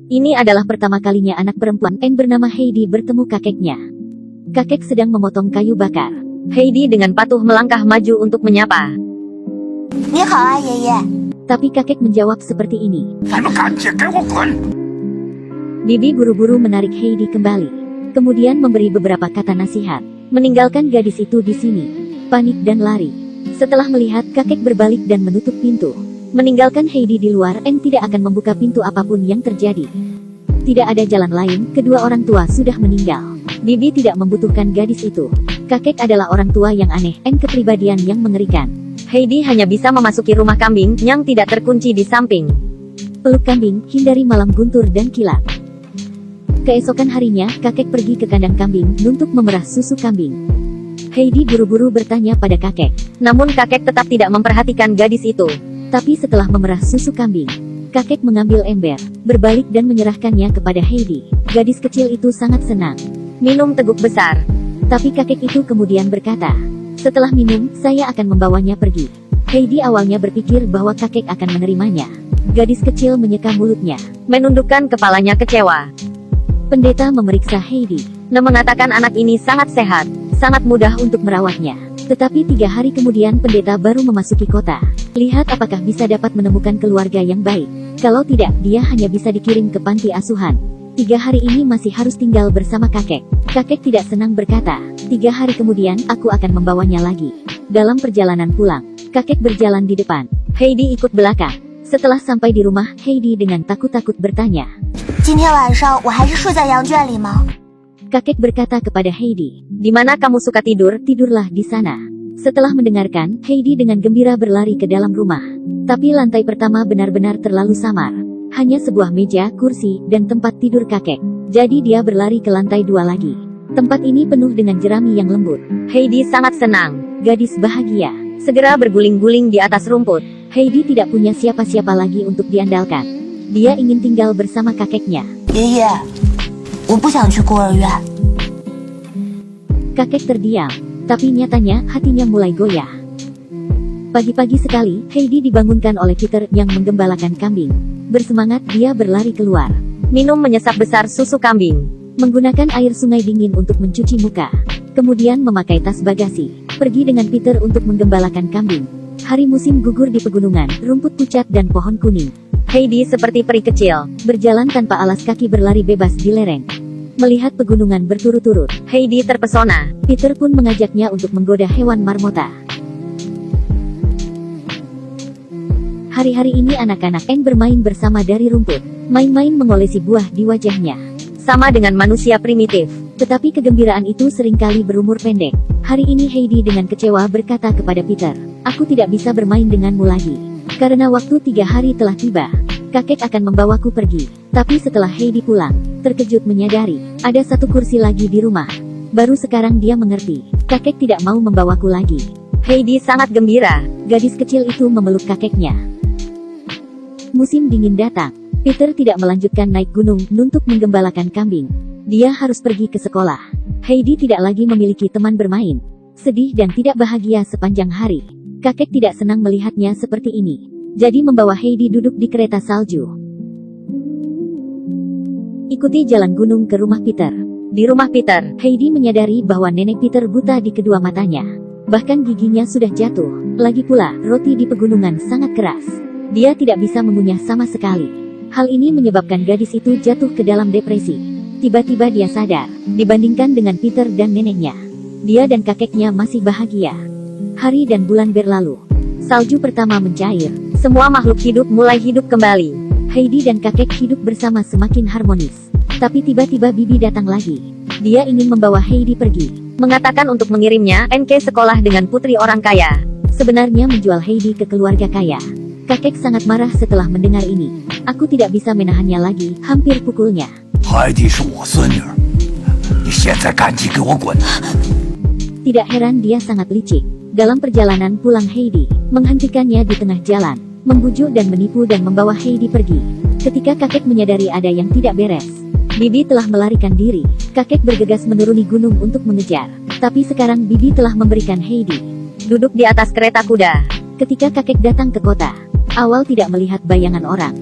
Ini adalah pertama kalinya anak perempuan Anne bernama Heidi bertemu kakeknya. Kakek sedang memotong kayu bakar. Heidi dengan patuh melangkah maju untuk menyapa. Ni hao, Yeye. Tapi kakek menjawab seperti ini. Bibi buru-buru menarik Heidi kembali. Kemudian memberi beberapa kata nasihat. Meninggalkan gadis itu di sini. Panik dan lari. Setelah melihat kakek berbalik dan menutup pintu. Meninggalkan Heidi di luar, Anne tidak akan membuka pintu apapun yang terjadi. Tidak ada jalan lain, kedua orang tua sudah meninggal. Bibi tidak membutuhkan gadis itu. Kakek adalah orang tua yang aneh, Anne kepribadian yang mengerikan. Heidi hanya bisa memasuki rumah kambing yang tidak terkunci di samping. Peluk kambing, hindari malam guntur dan kilat. Keesokan harinya, kakek pergi ke kandang kambing untuk memerah susu kambing. Heidi buru-buru bertanya pada kakek. Namun kakek tetap tidak memperhatikan gadis itu. Tapi setelah memerah susu kambing, kakek mengambil ember, berbalik dan menyerahkannya kepada Heidi. Gadis kecil itu sangat senang. Minum teguk besar. Tapi kakek itu kemudian berkata, setelah minum, saya akan membawanya pergi. Heidi awalnya berpikir bahwa kakek akan menerimanya. Gadis kecil menyeka mulutnya, menundukkan kepalanya kecewa. Pendeta memeriksa Heidi, dan mengatakan anak ini sangat sehat, sangat mudah untuk merawatnya. Tetapi 3 hari kemudian pendeta baru memasuki kota. Lihat apakah bisa dapat menemukan keluarga yang baik. Kalau tidak, dia hanya bisa dikirim ke panti asuhan. 3 hari ini masih harus tinggal bersama kakek. Kakek tidak senang berkata, 3 hari kemudian aku akan membawanya lagi. Dalam perjalanan pulang, kakek berjalan di depan. Heidi ikut belakang. Setelah sampai di rumah, Heidi dengan takut-takut bertanya. 今天晚上我还是睡在羊圈里吗？ Kakek berkata kepada Heidi, di mana kamu suka tidur, tidurlah di sana. Setelah mendengarkan, Heidi dengan gembira berlari ke dalam rumah. Tapi lantai pertama benar-benar terlalu samar. Hanya sebuah meja, kursi, dan tempat tidur kakek. Jadi dia berlari ke lantai 2 lagi. Tempat ini penuh dengan jerami yang lembut. Heidi sangat senang. Gadis bahagia. Segera berguling-guling di atas rumput. Heidi tidak punya siapa-siapa lagi untuk diandalkan. Dia ingin tinggal bersama kakeknya. 爷爷，我不想去孤儿院。 Kakek terdiam, tapi nyatanya hatinya mulai goyah. Pagi-pagi sekali, Heidi dibangunkan oleh Peter yang menggembalakan kambing. Bersemangat, dia berlari keluar. Minum menyesap besar susu kambing. Menggunakan air sungai dingin untuk mencuci muka. Kemudian memakai tas bagasi. Pergi dengan Peter untuk menggembalakan kambing. Hari musim gugur di pegunungan, rumput pucat dan pohon kuning. Heidi seperti peri kecil, berjalan tanpa alas kaki berlari bebas di lereng. Melihat pegunungan berturut-turut, Heidi terpesona. Peter pun mengajaknya untuk menggoda hewan marmota. Hari-hari ini anak-anak Anne bermain bersama dari rumput. Main-main mengolesi buah di wajahnya. Sama dengan manusia primitif. Tetapi kegembiraan itu seringkali berumur pendek. Hari ini Heidi dengan kecewa berkata kepada Peter, aku tidak bisa bermain denganmu lagi. Karena waktu 3 hari telah tiba. Kakek akan membawaku pergi. Tapi setelah Heidi pulang, terkejut menyadari, ada satu kursi lagi di rumah. Baru sekarang dia mengerti, kakek tidak mau membawaku lagi. Heidi sangat gembira, gadis kecil itu memeluk kakeknya. Musim dingin datang. Peter tidak melanjutkan naik gunung untuk menggembalakan kambing. Dia harus pergi ke sekolah. Heidi tidak lagi memiliki teman bermain. Sedih dan tidak bahagia sepanjang hari. Kakek tidak senang melihatnya seperti ini. Jadi membawa Heidi duduk di kereta salju. Ikuti jalan gunung ke rumah Peter. Di rumah Peter, Heidi menyadari bahwa nenek Peter buta di kedua matanya. Bahkan giginya sudah jatuh. Lagi pula, roti di pegunungan sangat keras. Dia tidak bisa mengunyah sama sekali. Hal ini menyebabkan gadis itu jatuh ke dalam depresi. Tiba-tiba dia sadar, dibandingkan dengan Peter dan neneknya. Dia dan kakeknya masih bahagia. Hari dan bulan berlalu. Salju pertama mencair. Semua makhluk hidup mulai hidup kembali. Heidi dan kakek hidup bersama semakin harmonis. Tapi tiba-tiba Bibi datang lagi. Dia ingin membawa Heidi pergi. Mengatakan untuk mengirimnya ke sekolah dengan putri orang kaya. Sebenarnya menjual Heidi ke keluarga kaya. Kakek sangat marah setelah mendengar ini. Aku tidak bisa menahannya lagi, hampir pukulnya. Heidi是我孙女儿，你现在赶紧给我滚！ Tidak heran dia sangat licik. Dalam perjalanan pulang Heidi, menghentikannya di tengah jalan, membujuk dan menipu dan membawa Heidi pergi. Ketika kakek menyadari ada yang tidak beres, Bibi telah melarikan diri. Kakek bergegas menuruni gunung untuk mengejar. Tapi sekarang Bibi telah memberikan Heidi duduk di atas kereta kuda. Ketika kakek datang ke kota, awal tidak melihat bayangan orang.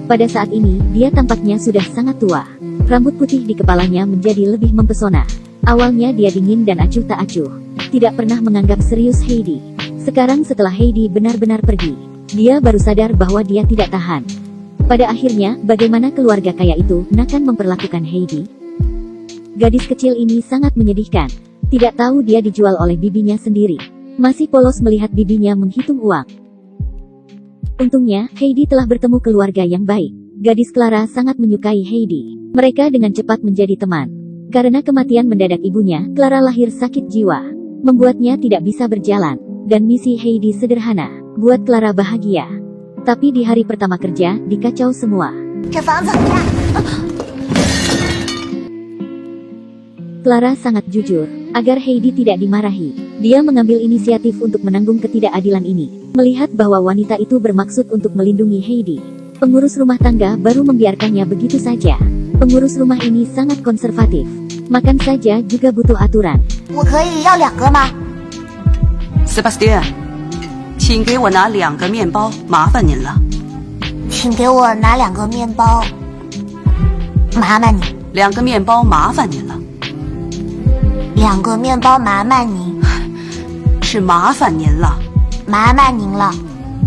Pada saat ini, dia tampaknya sudah sangat tua. Rambut putih di kepalanya menjadi lebih mempesona. Awalnya dia dingin dan acuh tak acuh. Tidak pernah menganggap serius Heidi. Sekarang setelah Heidi benar-benar pergi, dia baru sadar bahwa dia tidak tahan. Pada akhirnya, bagaimana keluarga kaya itu akan memperlakukan Heidi? Gadis kecil ini sangat menyedihkan. Tidak tahu dia dijual oleh bibinya sendiri. Masih polos melihat bibinya menghitung uang. Untungnya, Heidi telah bertemu keluarga yang baik. Gadis Clara sangat menyukai Heidi. Mereka dengan cepat menjadi teman. Karena kematian mendadak ibunya, Clara lahir sakit jiwa. Membuatnya tidak bisa berjalan. Dan misi Heidi sederhana, buat Clara bahagia. Tapi di hari pertama kerja, dikacau semua. 这房子很大。 Clara sangat jujur, agar Heidi tidak dimarahi. Dia mengambil inisiatif untuk menanggung ketidakadilan ini. Melihat bahwa wanita itu bermaksud untuk melindungi Heidi. Pengurus rumah tangga baru membiarkannya begitu saja. Pengurus rumah ini sangat konservatif. Makan saja juga butuh aturan. 我可以要2个吗？ Sebastian，请给我拿2个面包，麻烦您了。请给我拿2个面包，麻烦你。 2个面包，麻烦您了。 2个面包，麻烦你。是麻烦您了。 麻烦您了，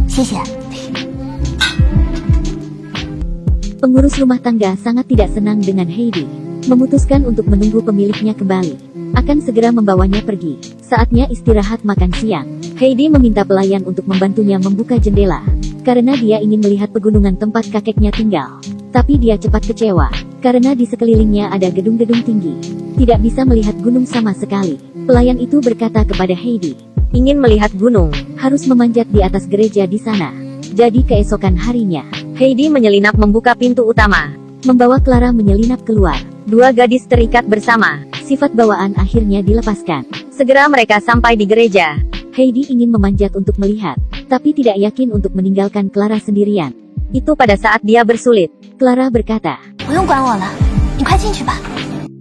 谢谢。 Pengurus rumah tangga sangat tidak senang dengan Heidi. Memutuskan untuk menunggu pemiliknya kembali. Akan segera membawanya pergi. Saatnya istirahat makan siang. Heidi meminta pelayan untuk membantunya membuka jendela. Karena dia ingin melihat pegunungan tempat kakeknya tinggal. Tapi dia cepat kecewa. Karena di sekelilingnya ada gedung-gedung tinggi. Tidak bisa melihat gunung sama sekali. Pelayan itu berkata kepada Heidi, ingin melihat gunung, harus memanjat di atas gereja di sana. Jadi keesokan harinya, Heidi menyelinap membuka pintu utama. Membawa Clara menyelinap keluar. Dua gadis terikat bersama. Sifat bawaan akhirnya dilepaskan. Segera mereka sampai di gereja. Heidi ingin memanjat untuk melihat, tapi tidak yakin untuk meninggalkan Clara sendirian. Itu pada saat dia bersulit. Clara berkata, 不用管我了，你快进去吧。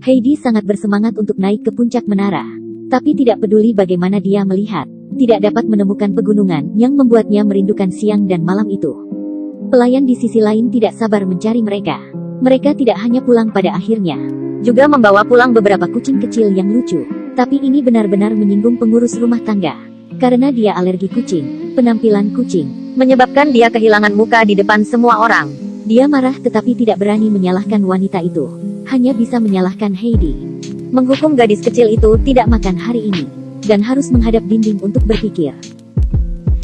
Heidi sangat bersemangat untuk naik ke puncak menara. Tapi tidak peduli bagaimana dia melihat. Tidak dapat menemukan pegunungan yang membuatnya merindukan siang dan malam itu. Pelayan di sisi lain tidak sabar mencari mereka. Mereka tidak hanya pulang pada akhirnya, juga membawa pulang beberapa kucing kecil yang lucu. Tapi ini benar-benar menyinggung pengurus rumah tangga. Karena dia alergi kucing, penampilan kucing, menyebabkan dia kehilangan muka di depan semua orang. Dia marah tetapi tidak berani menyalahkan wanita itu. Hanya bisa menyalahkan Heidi. Menghukum gadis kecil itu tidak makan hari ini. Dan harus menghadap dinding untuk berpikir.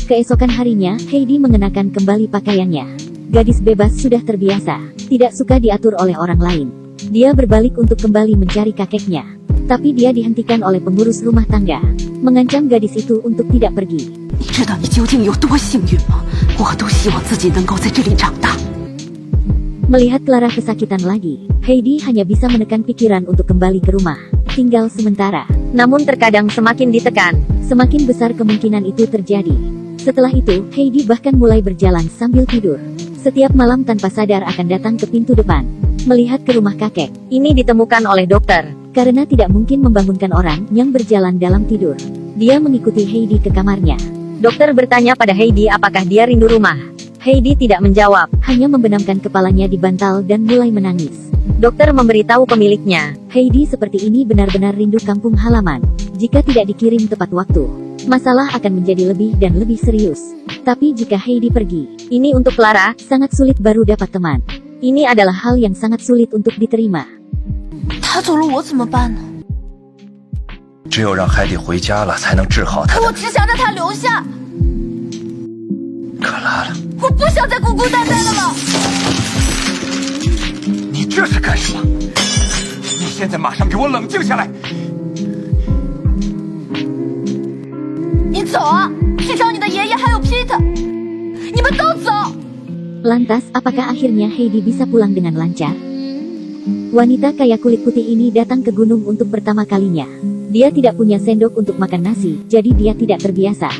Keesokan harinya, Heidi mengenakan kembali pakaiannya. Gadis bebas sudah terbiasa, tidak suka diatur oleh orang lain. Dia berbalik untuk kembali mencari kakeknya. Tapi dia dihentikan oleh pengurus rumah tangga, mengancam gadis itu untuk tidak pergi. 你知道你究竟有多幸运吗？我都希望自己能够在这里长大。 Melihat Clara kesakitan lagi, Heidi hanya bisa menekan pikiran untuk kembali ke rumah. Tinggal sementara. Namun terkadang semakin ditekan, semakin besar kemungkinan itu terjadi. Setelah itu, Heidi bahkan mulai berjalan sambil tidur. Setiap malam tanpa sadar akan datang ke pintu depan, melihat ke rumah kakek. Ini ditemukan oleh dokter, karena tidak mungkin membangunkan orang yang berjalan dalam tidur. Dia mengikuti Heidi ke kamarnya. Dokter bertanya pada Heidi apakah dia rindu rumah. Heidi tidak menjawab, hanya membenamkan kepalanya di bantal dan mulai menangis. Dokter memberitahu pemiliknya, Heidi seperti ini benar-benar rindu kampung halaman. Jika tidak dikirim tepat waktu, masalah akan menjadi lebih dan lebih serius. Tapi jika Heidi pergi, ini untuk Clara, sangat sulit baru dapat teman. Ini adalah hal yang sangat sulit untuk diterima. 他走了，我怎么办呢？ 只有让海蒂回家了，才能治好他的。 我只想让他留下， 克拉拉， 我不想再孤孤单单的了。 你这是干什么？你现在马上给我冷静下来！ 你走啊，去找你的爷爷还有 Peter， 你们都走。 Lantas, apakah akhirnya Heidi bisa pulang dengan lancar? Wanita kaya kulit putih ini datang ke gunung untuk pertama kalinya. Dia tidak punya sendok untuk makan nasi, jadi dia tidak terbiasa.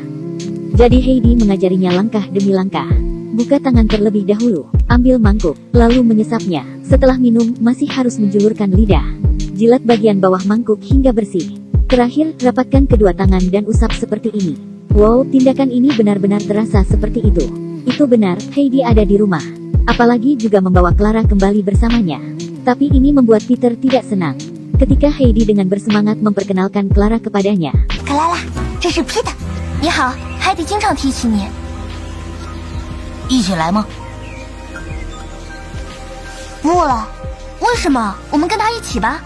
Jadi Heidi mengajarinya langkah demi langkah. Buka tangan terlebih dahulu, ambil mangkuk, lalu menyesapnya. Setelah minum, masih harus menjulurkan lidah. Jilat bagian bawah mangkuk hingga bersih. Terakhir, rapatkan kedua tangan dan usap seperti ini. Wow, tindakan ini benar-benar terasa seperti itu. Itu benar, Heidi ada di rumah. Apalagi juga membawa Clara kembali bersamanya. Tapi ini membuat Peter tidak senang. Ketika Heidi dengan bersemangat memperkenalkan Clara kepadanya. 克拉拉，这是 Peter。你好，海蒂经常提起你。一起来吗？不了，为什么？我们跟他一起吧。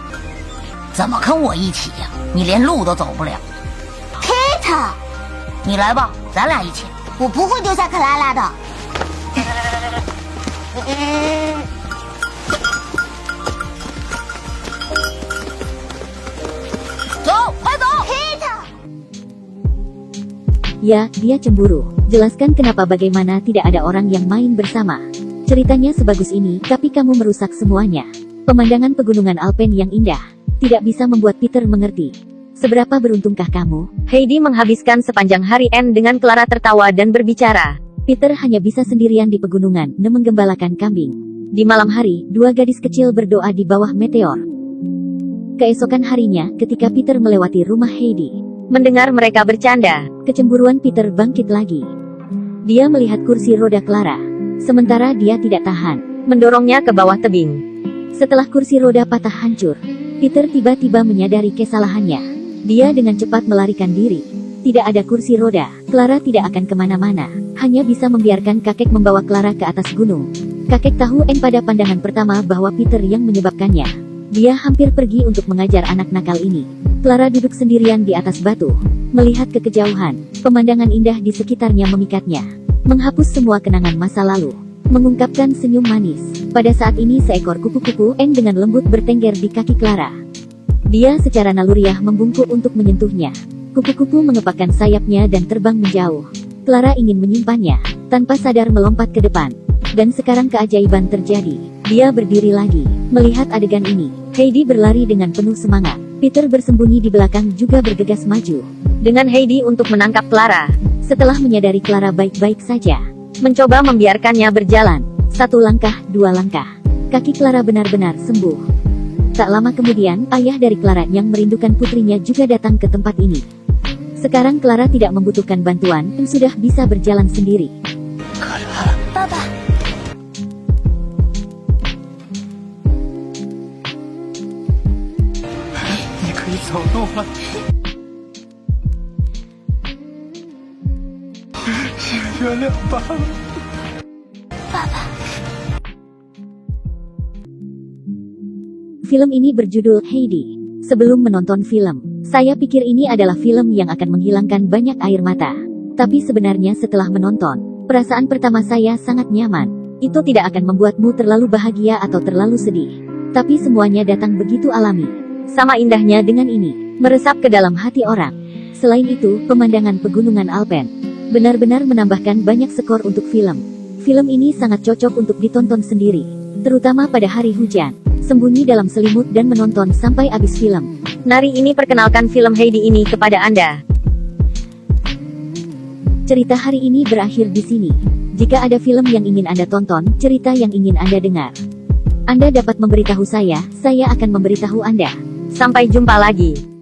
怎么跟我一起呀？你连路都走不了。Peter，你来吧，咱俩一起。我不会丢下克拉拉的。走，快走 ，Peter。 Ya, dia cemburu. Jelaskan kenapa bagaimana tidak ada orang yang main bersama. Ceritanya sebagus ini, tapi kamu merusak semuanya. Pemandangan pegunungan Alpen yang indah, tidak bisa membuat Peter mengerti. Seberapa beruntungkah kamu? Heidi menghabiskan sepanjang hari dengan Clara tertawa dan berbicara. Peter hanya bisa sendirian di pegunungan, menggembalakan kambing. Di malam hari, dua gadis kecil berdoa di bawah meteor. Keesokan harinya, ketika Peter melewati rumah Heidi, Mendengar mereka bercanda, kecemburuan Peter bangkit lagi. Dia melihat kursi roda Clara. Sementara dia tidak tahan, mendorongnya ke bawah tebing. Setelah kursi roda patah hancur, Peter tiba-tiba menyadari kesalahannya. Dia dengan cepat melarikan diri. Tidak ada kursi roda, Clara tidak akan kemana-mana. Hanya bisa membiarkan kakek membawa Clara ke atas gunung. Kakek tahu pada pandangan pertama bahwa Peter yang menyebabkannya. Dia hampir pergi untuk mengajar anak nakal ini. Clara duduk sendirian di atas batu, melihat ke kejauhan. Pemandangan indah di sekitarnya memikatnya, menghapus semua kenangan masa lalu, mengungkapkan senyum manis. Pada saat ini seekor kupu-kupu dengan lembut bertengger di kaki Clara. Dia secara naluriah membungkuk untuk menyentuhnya. Kupu-kupu mengepakkan sayapnya dan terbang menjauh. Clara ingin menyimpannya, tanpa sadar melompat ke depan. Dan sekarang keajaiban terjadi. Dia berdiri lagi, melihat adegan ini. Heidi berlari dengan penuh semangat. Peter bersembunyi di belakang juga bergegas maju. Dengan Heidi untuk menangkap Clara, Setelah menyadari Clara baik-baik saja, mencoba membiarkannya berjalan. satu langkah, dua langkah, kaki Clara benar-benar sembuh. Tak lama kemudian, ayah dari Clara yang merindukan putrinya juga datang ke tempat ini. Sekarang Clara tidak membutuhkan bantuan, sudah bisa berjalan sendiri. 爸爸， 你可以走路了。原谅爸爸。 Film ini berjudul Heidi. Sebelum menonton film, saya pikir ini adalah film yang akan menghilangkan banyak air mata. Tapi sebenarnya setelah menonton, perasaan pertama saya sangat nyaman. Itu tidak akan membuatmu terlalu bahagia atau terlalu sedih. Tapi semuanya datang begitu alami. Sama indahnya dengan ini, meresap ke dalam hati orang. Selain itu, pemandangan pegunungan Alpen benar-benar menambahkan banyak skor untuk film. Film ini sangat cocok untuk ditonton sendiri, terutama pada hari hujan. Sembunyi dalam selimut dan menonton sampai habis film. Nari ini perkenalkan film Heidi ini kepada Anda. Cerita hari ini berakhir di sini. Jika ada film yang ingin Anda tonton, cerita yang ingin Anda dengar, Anda dapat memberitahu saya akan memberitahu Anda. Sampai jumpa lagi.